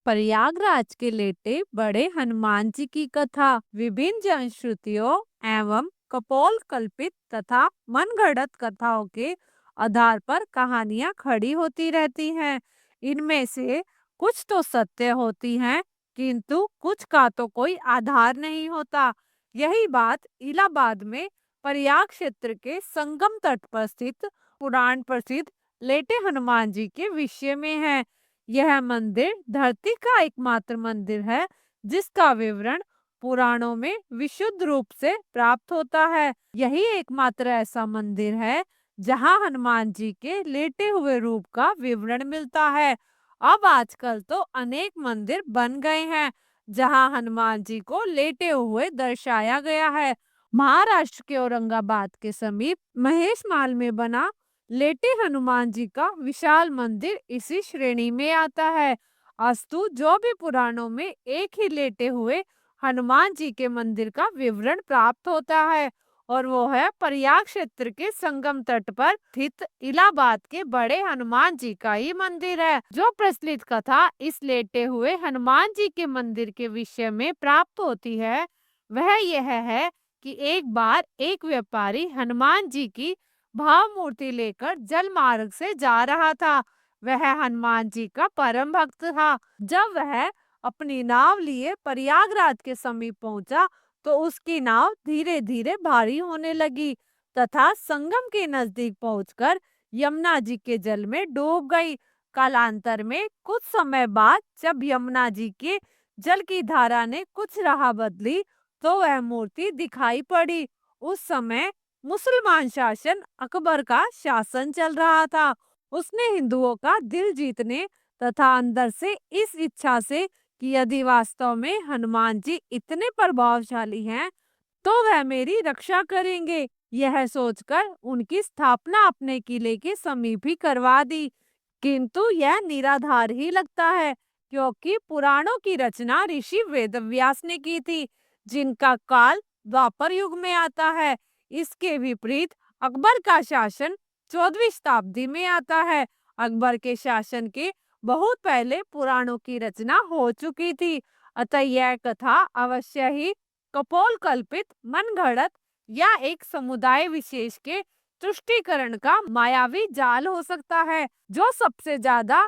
प्रयागराज के लेटे बड़े हनुमान जी की कथा विभिन्न जनश्रुतियों एवं कपोल कल्पित तथा मनगढ़ंत कथाओं के आधार पर कहानियां खड़ी होती रहती हैं। इनमें से कुछ तो सत्य होती हैं, किंतु कुछ का तो कोई आधार नहीं होता। यही बात इलाहाबाद में प्रयाग क्षेत्र के संगम तट पर स्थित पुराण प्रसिद्ध लेटे हनुमान जी के विषय में है। यह मंदिर धरती का एकमात्र मंदिर है जिसका विवरण पुराणों में विशुद्ध रूप से प्राप्त होता है। यही एकमात्र ऐसा मंदिर है जहां हनुमान जी के लेटे हुए रूप का विवरण मिलता है। अब आजकल तो अनेक मंदिर बन गए हैं जहां हनुमान जी को लेटे हुए दर्शाया गया है। महाराष्ट्र के औरंगाबाद के समीप महेश माल में बना लेटे हनुमान जी का विशाल मंदिर इसी श्रेणी में आता है। अस्तु जो भी पुराणों में एक ही लेटे हुए हनुमान जी के मंदिर का विवरण प्राप्त होता है और वो है प्रयाग क्षेत्र के संगम तट पर स्थित इलाहाबाद के बड़े हनुमान जी का ही मंदिर है। जो प्रचलित कथा इस लेटे हुए हनुमान जी के मंदिर के विषय में प्राप्त होती है वह यह है कि एक बार एक व्यापारी हनुमान जी की भाव मूर्ति लेकर जल मार्ग से जा रहा था। वह हनुमान जी का परम भक्त था। जब वह अपनी नाव लिए प्रयागराज के समीप पहुंचा तो उसकी नाव धीरे धीरे भारी होने लगी तथा संगम के नजदीक पहुंचकर यमुना जी के जल में डूब गई। कालांतर में कुछ समय बाद जब यमुना जी के जल की धारा ने कुछ राह बदली तो वह मूर्ति दिखाई पड़ी। उस समय मुसलमान शासन अकबर का शासन चल रहा था। उसने हिंदुओं का दिल जीतने तथा अंदर से इस इच्छा से कि यदि वास्तव में हनुमान जी इतने प्रभावशाली हैं तो वह मेरी रक्षा करेंगे, यह सोचकर उनकी स्थापना अपने किले के समीप ही करवा दी। किंतु यह निराधार ही लगता है क्योंकि पुराणों की रचना ऋषि वेदव्यास ने की थी जिनका काल द्वापर युग में आता है। इसके विपरीत अकबर का शासन 14वीं शताब्दी में आता है। अकबर के शासन के बहुत पहले पुराणों की रचना हो चुकी थी, अतः यह कथा अवश्य ही कपोल कल्पित मनगढ़ंत या एक समुदाय विशेष के तुष्टीकरण का मायावी जाल हो सकता है। जो सबसे ज्यादा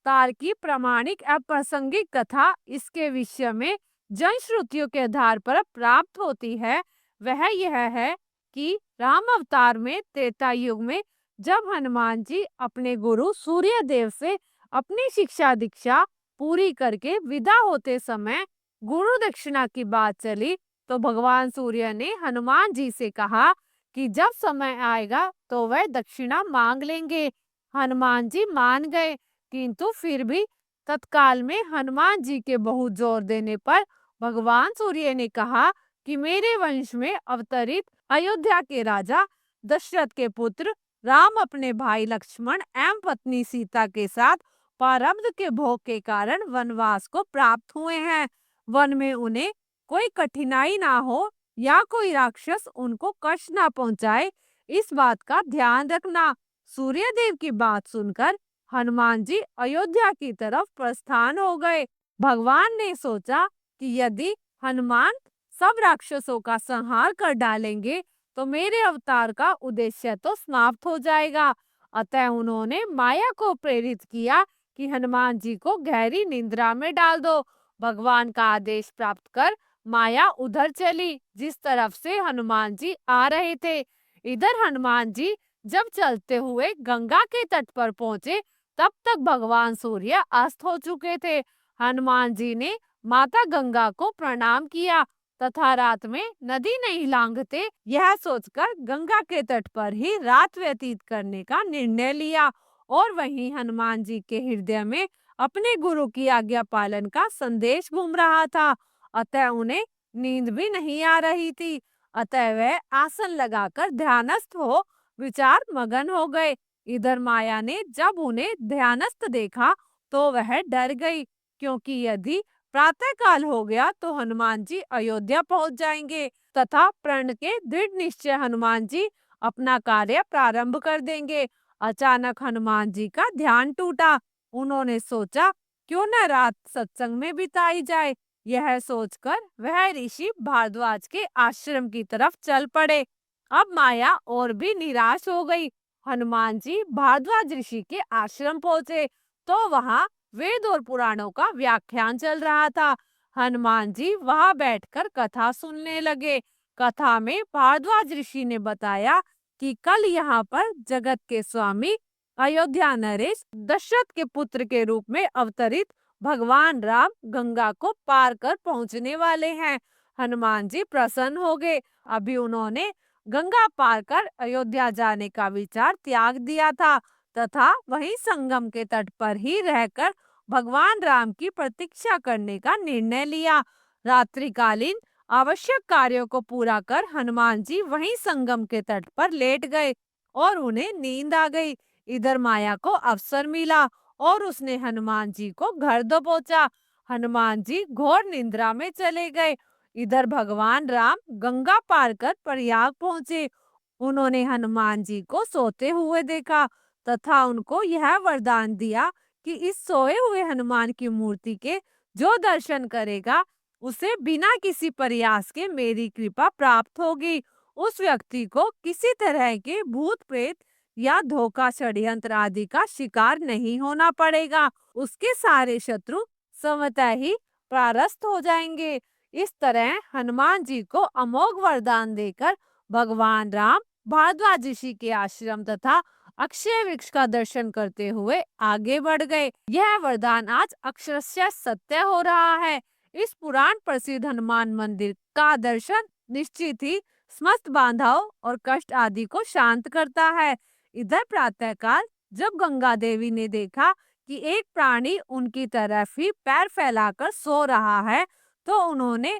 तार्किक प्रामाणिक अप्रासंगिक कथा इसके विषय में जनश्रुतियों के आधार पर प्राप्त होती है वह यह है कि राम अवतार में त्रेता युग में जब हनुमान जी अपने गुरु सूर्य देव से अपनी शिक्षा दीक्षा पूरी करके विदा होते समय गुरु दक्षिणा की बात चली तो भगवान सूर्य ने हनुमान जी से कहा कि जब समय आएगा तो वह दक्षिणा मांग लेंगे। हनुमान जी मान गए, किंतु फिर भी तत्काल में हनुमान जी के बहुत जोर देने पर भगवान सूर्य ने कहा कि मेरे वंश में अवतरित अयोध्या के राजा दशरथ के पुत्र राम अपने भाई लक्ष्मण एवं पत्नी सीता के साथ प्रारब्ध के भोग के कारण वनवास को प्राप्त हुए हैं। वन में उन्हें कोई कठिनाई ना हो या कोई राक्षस उनको कष्ट ना पहुंचाए, इस बात का ध्यान रखना। सूर्य देव की बात सुनकर हनुमान जी अयोध्या की तरफ प्रस्थान हो गए। भगवान ने सोचा कि यदि हनुमान सब राक्षसों का संहार कर डालेंगे तो मेरे अवतार का उद्देश्य तो समाप्त हो जाएगा। अतः उन्होंने माया को प्रेरित किया कि हनुमान जी को गहरी निद्रा में डाल दो। भगवान का आदेश प्राप्त कर माया उधर चली जिस तरफ से हनुमान जी आ रहे थे। इधर हनुमान जी जब चलते हुए गंगा के तट पर पहुंचे तब तक भगवान सूर्य अस्त हो चुके थे। हनुमान जी ने माता गंगा को प्रणाम किया तथा रात में नदी नहीं लांघते यह सोचकर गंगा के तट पर ही रात व्यतीत करने का निर्णय लिया और वहीं हनुमान जी के हृदय में अपने गुरु की आज्ञा पालन का संदेश घूम रहा था। अतः उन्हें नींद भी नहीं आ रही थी, अतः वह आसन लगाकर ध्यानस्थ हो विचार मगन हो गए। इधर माया ने जब उन्हें ध्यानस्थ देखा तो वह डर गई क्योंकि यदि प्रातः काल हो गया तो हनुमान जी अयोध्या पहुंच जाएंगे तथा प्रण के दृढ़ निश्चय हनुमान जी अपना कार्य प्रारंभ कर देंगे। अचानक हनुमान जी का ध्यान टूटा। उन्होंने सोचा क्यों न रात सत्संग में बिताई जाए। यह सोचकर वह ऋषि भारद्वाज के आश्रम की तरफ चल पड़े। अब माया और भी निराश हो गई। हनुमान जी भारद्वाज ऋषि के आश्रम पहुंचे तो वहां वेद और पुराणों का व्याख्यान चल रहा था। हनुमान जी वहां बैठकर कथा सुनने लगे। कथा में भारद्वाज ऋषि ने बताया कि कल यहाँ पर जगत के स्वामी अयोध्या नरेश दशरथ के पुत्र के रूप में अवतरित भगवान राम गंगा को पार कर पहुंचने वाले हैं। हनुमान जी प्रसन्न हो गए। अभी उन्होंने गंगा पार कर अयोध्या जाने का विचार त्याग दिया था तथा वहीं संगम के तट पर ही रहकर भगवान राम की प्रतीक्षा करने का निर्णय लिया। रात्रिकालीन आवश्यक कार्यों को पूरा कर हनुमान जी वहीं संगम के तट पर लेट गए और उन्हें नींद आ गई। इधर माया को अवसर मिला और उसने हनुमान जी को घर दबोचा। हनुमान जी घोर निद्रा में चले गए। इधर भगवान राम गंगा पार कर प्रयाग पहुंचे। उन्होंने हनुमान जी को सोते हुए देखा तथा उनको यह वरदान दिया कि इस सोए हुए हनुमान की मूर्ति के जो दर्शन करेगा उसे बिना किसी प्रयास के मेरी कृपा प्राप्त होगी। उस व्यक्ति को किसी तरह के भूत प्रेत या धोखा षड्यंत्र आदि का शिकार नहीं होना पड़ेगा। उसके सारे शत्रु स्वतः ही परास्त हो जाएंगे। इस तरह हनुमान जी को अमोघ वरदान देकर भगवान राम भारद्वाज ऋषि के आश्रम तथा अक्षय वृक्ष का दर्शन करते हुए आगे बढ़ गए। यह वरदान आज अक्षरशः सत्य हो रहा है। इस पुराण प्रसिद्ध हनुमान मंदिर का दर्शन निश्चित ही समस्त बाधाओं और कष्ट आदि को शांत करता है। इधर प्रातःकाल जब गंगा देवी ने देखा कि एक प्राणी उनकी तरफ ही पैर फैलाकर सो रहा है तो उन्होंने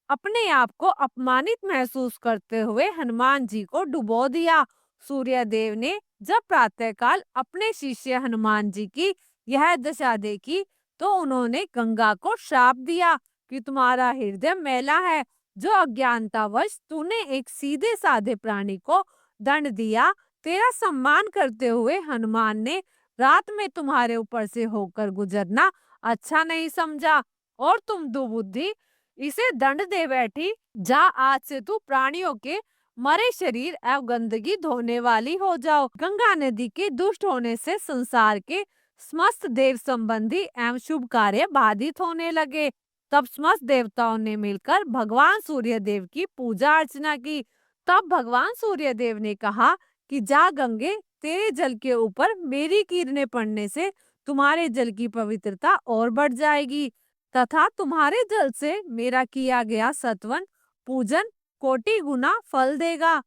अपने आप को अपमानित महसूस करते हुए हनुमान जी को डुबो दिया। सूर्य देव ने जब प्रातःकाल अपने शिष्य हनुमान जी की यह दशा देखी तो उन्होंने गंगा को श्राप दिया कि तुम्हारा हृदय मैला है, जो अज्ञानतावश तूने एक सीधे साधे प्राणी को दंड दिया। तेरा सम्मान करते हुए हनुमान ने रात में तुम्हारे ऊपर से होकर गुजरना अच्छा नहीं समझा और तुम दुबुद्धि इसे दंड दे बैठी। जा, आज से तू प्राणियों के मरे शरीर एवं गंदगी धोने वाली हो जाओ। गंगा नदी के दुष्ट होने से संसार के समस्त देव संबंधी एवं शुभ कार्य बाधित होने लगे। तब समस्त देवताओं ने मिलकर भगवान सूर्य देव की पूजा अर्चना की। तब भगवान सूर्य देव ने कहा कि जा गंगे, तेरे जल के ऊपर मेरी किरणें पड़ने से तुम्हारे जल की पवित्रता और बढ़ जाएगी तथा तुम्हारे जल से मेरा किया गया सत्वन पूजन कोटि गुना फल देगा।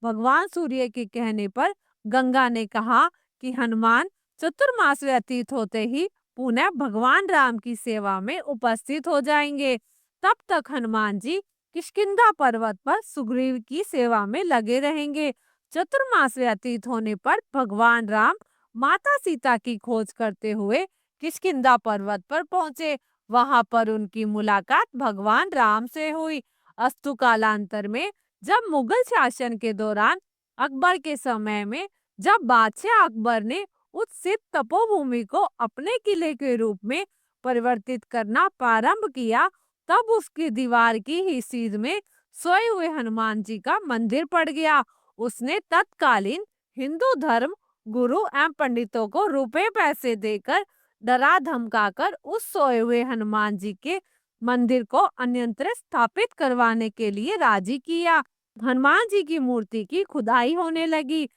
भगवान सूर्य के कहने पर गंगा ने कहा कि हनुमान चतुर्मास व्यतीत होते ही पुनः भगवान राम की सेवा में उपस्थित हो जाएंगे। तब तक हनुमान जी किष्किंधा पर्वत पर सुग्रीव की सेवा में लगे रहेंगे। चतुर्मास व्यतीत होने पर भगवान राम माता सीता की खोज करते हुए किष्किंधा पर्वत पर पहुंचे। वहां पर उनकी मुलाकात भगवान राम से हुई। अस्तु कालांतर में जब मुगल शासन के दौरान अकबर के समय में जब बादशाह अकबर ने उस सिद्ध तपोभूमि को अपने किले के रूप में परिवर्तित करना प्रारंभ किया तब उसकी दीवार की ही सीध में सोए हुए हनुमान जी का मंदिर पड़ गया। उसने तत्कालीन हिंदू धर्म गुरु एवं पंडितों को रुपए पैसे देकर डरा धमकाकर उस सोए हुए हनुमान जी के मंदिर को अन्यंत्र स्थापित करवाने के लिए राजी किया। हनुमान जी की मूर्ति की खुदाई होने लगी।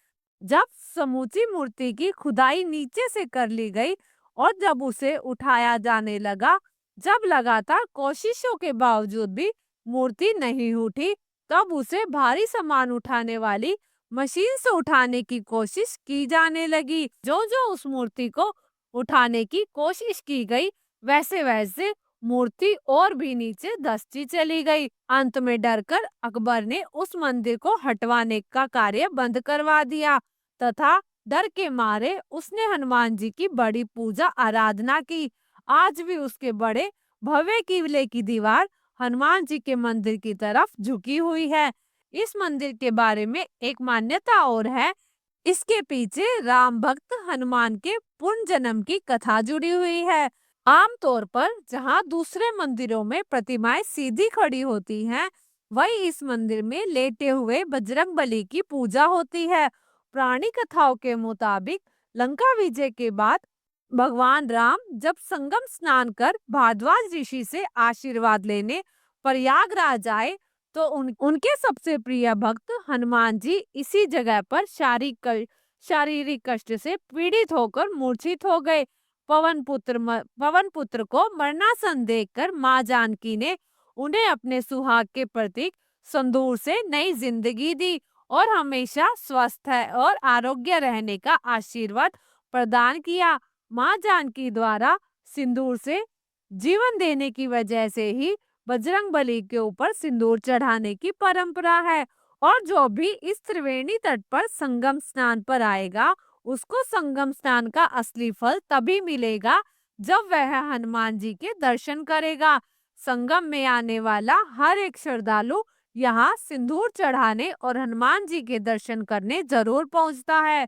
जब समूची मूर्ति की खुदाई नीचे से कर ली गई और जब उसे उठाया जाने लगा, जब लगातार कोशिशों के बावजूद भी मूर्ति नहीं उठी, तब उसे भारी सामान उठाने वाली मशीन से उठाने की कोशिश की जाने लगी। जो जो उस मूर्ति को उठाने की कोशिश की गई, वैसे वैसे मूर्ति और भी नीचे धंसती चली गई। अंत में डरकर अकबर ने उस मंदिर को हटवाने का कार्य बंद करवा दिया तथा डर के मारे उसने हनुमान जी की बड़ी पूजा आराधना की। आज भी उसके बड़े भव्य किले की दीवार हनुमान जी के मंदिर की तरफ झुकी हुई है। इस मंदिर के बारे में एक मान्यता और है इसके पीछे राम भक्त हनुमान के पुनः जन्म की कथा जुड़ी हुई है। आमतौर पर जहाँ दूसरे मंदिरों में प्रतिमाएं सीधी खड़ी होती हैं, वही इस मंदिर में लेटे हुए बजरंगबली की पूजा होती है। पुरानी कथाओं के मुताबिक लंका विजय के बाद भगवान राम जब संगम स्नान कर भारद्वाज ऋषि से आशीर्वाद लेने प्रयागराज आए, तो उनके सबसे प्रिय भक्त हनुमान जी इसी जगह पर शारीरिक कष्ट से पीड़ित होकर मूर्छित हो गए। पवन पुत्र को मरणासन देखकर मां जानकी ने उन्हें अपने सुहाग के प्रतीक संदूर से नई जिंदगी दी और हमेशा स्वस्थ है और आरोग्य रहने का आशीर्वाद प्रदान किया। मां जानकी द्वारा सिंदूर से जीवन देने की वजह से ही बजरंगबली के ऊपर सिंदूर चढ़ाने की परंपरा है। और जो भी इस त्रिवेणी तट पर संगम स्नान पर आएगा, उसको संगम स्नान का असली फल तभी मिलेगा जब वह हनुमान जी के दर्शन करेगा। संगम में आने वाला हर एक श्रद्धालु यहाँ सिंदूर चढ़ाने और हनुमान जी के दर्शन करने जरूर पहुंचता है।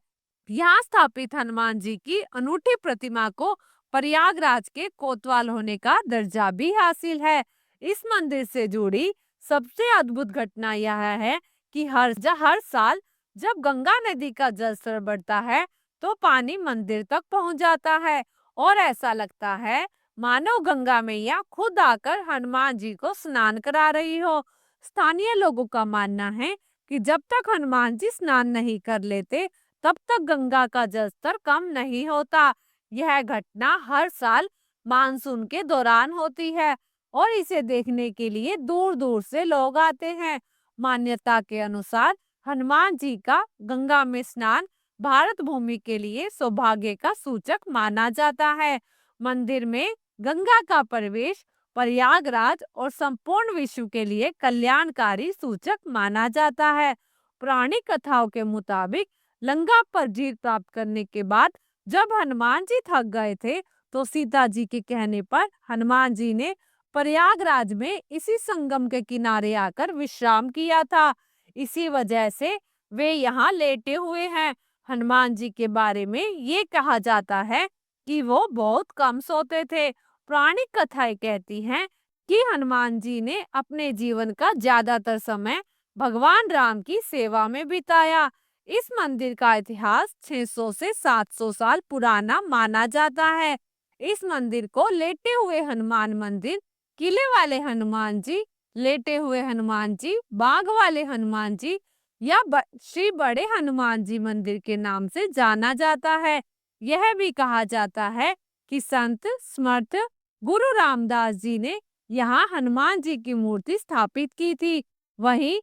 यहाँ स्थापित हनुमान जी की अनूठी प्रतिमा को प्रयागराज के कोतवाल होने का दर्जा भी हासिल है। इस मंदिर से जुड़ी सबसे अद्भुत घटना यह है कि हर साल जब गंगा नदी का जलस्तर बढ़ता है, तो पानी मंदिर तक पहुंच जाता है और ऐसा लगता है मानो गंगा मैया खुद आकर हनुमान जी को स्नान करा रही हो। स्थानीय लोगों का मानना है कि जब तक हनुमान जी स्नान नहीं कर लेते, तब तक गंगा का जलस्तर कम नहीं होता। यह घटना हर साल मानसून के दौरान होती है और इसे देखने के लिए दूर दूर से लोग आते हैं। मान्यता के अनुसार हनुमान जी का गंगा में स्नान भारत भूमि के लिए सौभाग्य का सूचक माना जाता है। मंदिर में गंगा का प्रवेश प्रयागराज और संपूर्ण विश्व के लिए कल्याणकारी सूचक माना जाता है। पौराणिक कथाओं के मुताबिक लंका पर जीत प्राप्त करने के बाद जब हनुमान जी थक गए थे, तो सीता जी के कहने पर हनुमान जी ने प्रयागराज में इसी संगम के किनारे आकर विश्राम किया था। इसी वजह से वे यहाँ लेटे हुए हैं। हनुमान जी के बारे में ये कहा जाता है कि वो बहुत कम सोते थे। पौराणिक कथाएं कहती हैं कि हनुमान जी ने अपने जीवन का ज्यादातर समय भगवान राम की सेवा में बिताया। इस मंदिर का इतिहास 600 से 700 साल पुराना माना जाता है। इस मंदिर को लेटे हुए हनुमान मंदिर, किले वाले हनुमान जी, लेटे हुए हनुमान जी, बाघ वाले हनुमान जी या श्री बड़े हनुमान जी मंदिर के नाम से जाना जाता है। यह भी कहा जाता है कि संत स्मर्त गुरु रामदास जी ने यहाँ हनुमान जी की मूर्ति स्थापित की थी। वहीं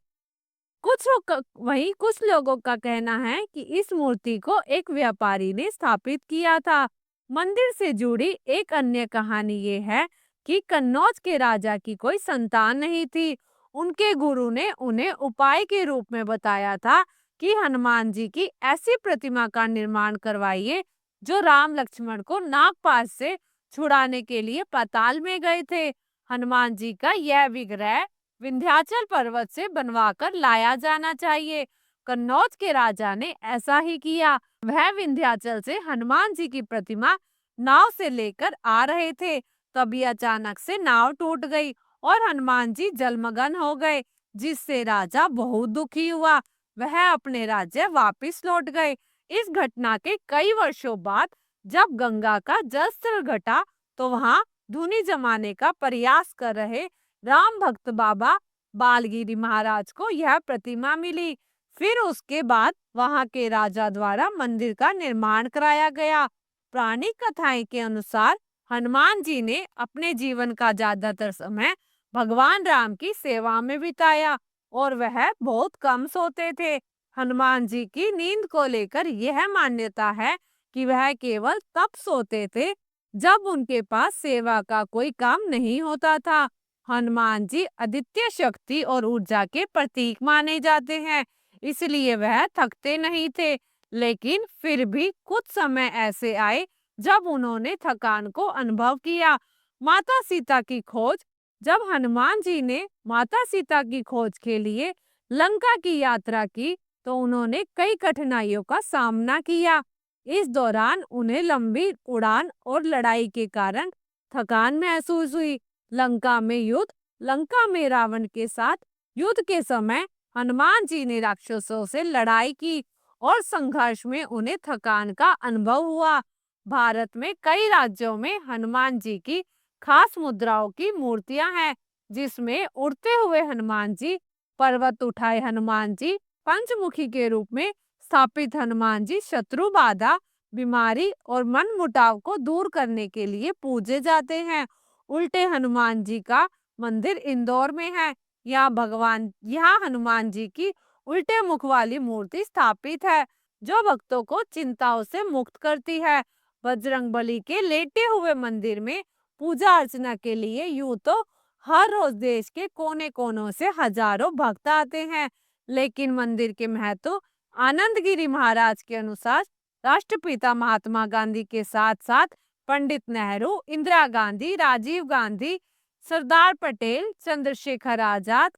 कुछ लोगों का कहना है कि इस मूर्ति को एक व्यापारी ने स्थापित किया था। मंदिर से जुड़ी एक अन्य कहानी ये है कि कन्नौज के राजा की कोई संतान नहीं थी। उनके गुरु ने उन्हें उपाय के रूप में बताया था कि हनुमान जी की ऐसी प्रतिमा का निर्माण करवाइए जो राम लक्ष्मण को नागपाश से छुड़ाने के लिए पाताल में गए थे। हनुमान जी का यह विग्रह विंध्याचल पर्वत से बनवाकर लाया जाना चाहिए। कन्नौज के राजा ने ऐसा ही किया। वह विंध्याचल से हनुमान जी की प्रतिमा नाव से लेकर आ रहे थे, तभी अचानक से नाव टूट गई और हनुमान जी जलमग्न हो गए, जिससे राजा बहुत दुखी हुआ। वह अपने राज्य वापस लौट गए। इस घटना के कई वर्षों बाद जब गंगा का जलस्तर घटा, तो वहां धूनी जमाने का प्रयास कर रहे राम भक्त बाबा बालगिरी महाराज को यह प्रतिमा मिली। फिर उसके बाद वहां के राजा द्वारा मंदिर का निर्माण कराया गया। पौराणिक कथाएं के अनुसार हनुमान जी ने अपने जीवन का ज्यादातर समय भगवान राम की सेवा में बिताया और वह बहुत कम सोते थे। हनुमान जी की नींद को लेकर यह मान्यता है कि वह केवल तब सोते थे जब उनके पास सेवा का कोई काम नहीं होता था। हनुमान जी आदित्य शक्ति और ऊर्जा के प्रतीक माने जाते हैं, इसलिए वह थकते नहीं थे। लेकिन फिर भी कुछ समय ऐसे आए जब उन्होंने थकान को अनुभव किया। माता सीता की खोज। जब हनुमान जी ने माता सीता की खोज के लिए लंका की यात्रा की, तो उन्होंने कई कठिनाइयों का सामना किया। इस दौरान उन्हें लंबी उड़ान और लड़ाई के कारण थकान महसूस हुई। लंका में रावण के साथ युद्ध के समय हनुमान जी ने राक्षसों से लड़ाई की और संघर्ष में उन्हें थकान का अनुभव हुआ। भारत में कई राज्यों में हनुमान जी की खास मुद्राओं की मूर्तियां हैं, जिसमें उड़ते हुए हनुमान जी, पर्वत उठाए हनुमान जी, पंचमुखी के रूप में स्थापित हनुमान जी शत्रु बाधा, बीमारी और मन मुटाव को दूर करने के लिए पूजे जाते हैं। उल्टे हनुमान जी का मंदिर इंदौर में है। यहाँ हनुमान जी की उल्टे मुख वाली मूर्ति स्थापित है, जो भक्तों को चिंताओं से मुक्त करती है। बजरंगबली के लेटे हुए मंदिर में पूजा अर्चना के लिए यूं तो हर रोज देश के कोने कोनों से हजारों भक्त आते हैं, लेकिन मंदिर के महत्व आनंदगिरी महाराज के अनुसार राष्ट्रपिता महात्मा गांधी के साथ साथ पंडित नेहरू, इंदिरा गांधी, राजीव गांधी, सरदार पटेल, चंद्रशेखर आजाद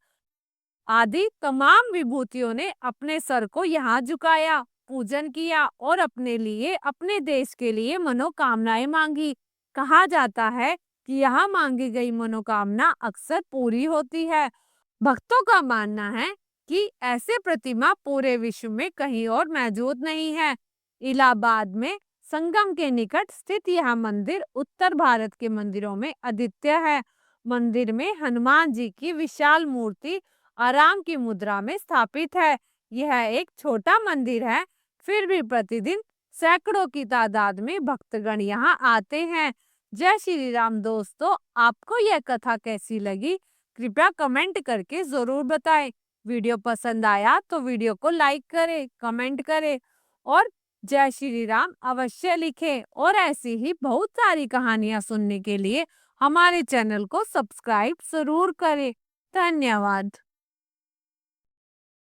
आदि तमाम विभूतियों ने अपने सर को यहाँ झुकाया, पूजन किया और अपने लिए, अपने देश के लिए मनोकामनाएं मांगी। कहा जाता है कि यहाँ मांगी गई मनोकामना अक्सर पूरी होती है। भक्तों का मानना है कि ऐसे प्रतिमा पूरे विश्व में कहीं और मौजूद नहीं है। इलाहाबाद में संगम के निकट स्थित यह मंदिर उत्तर भारत के मंदिरों में अद्वितीय है। मंदिर में हनुमान जी की विशाल मूर्ति आराम की मुद्रा में स्थापित है। यह एक छोटा मंदिर है, फिर भी प्रतिदिन सैकड़ों की तादाद में भक्तगण यहाँ आते हैं। जय श्री राम दोस्तों, आपको यह कथा कैसी लगी कृपया कमेंट करके जरूर बताएं। वीडियो पसंद आया तो वीडियो को लाइक करें, कमेंट करें और जय श्री राम अवश्य लिखें। और ऐसी ही बहुत सारी कहानियां सुनने के लिए हमारे चैनल को सब्सक्राइब जरूर करें। धन्यवाद।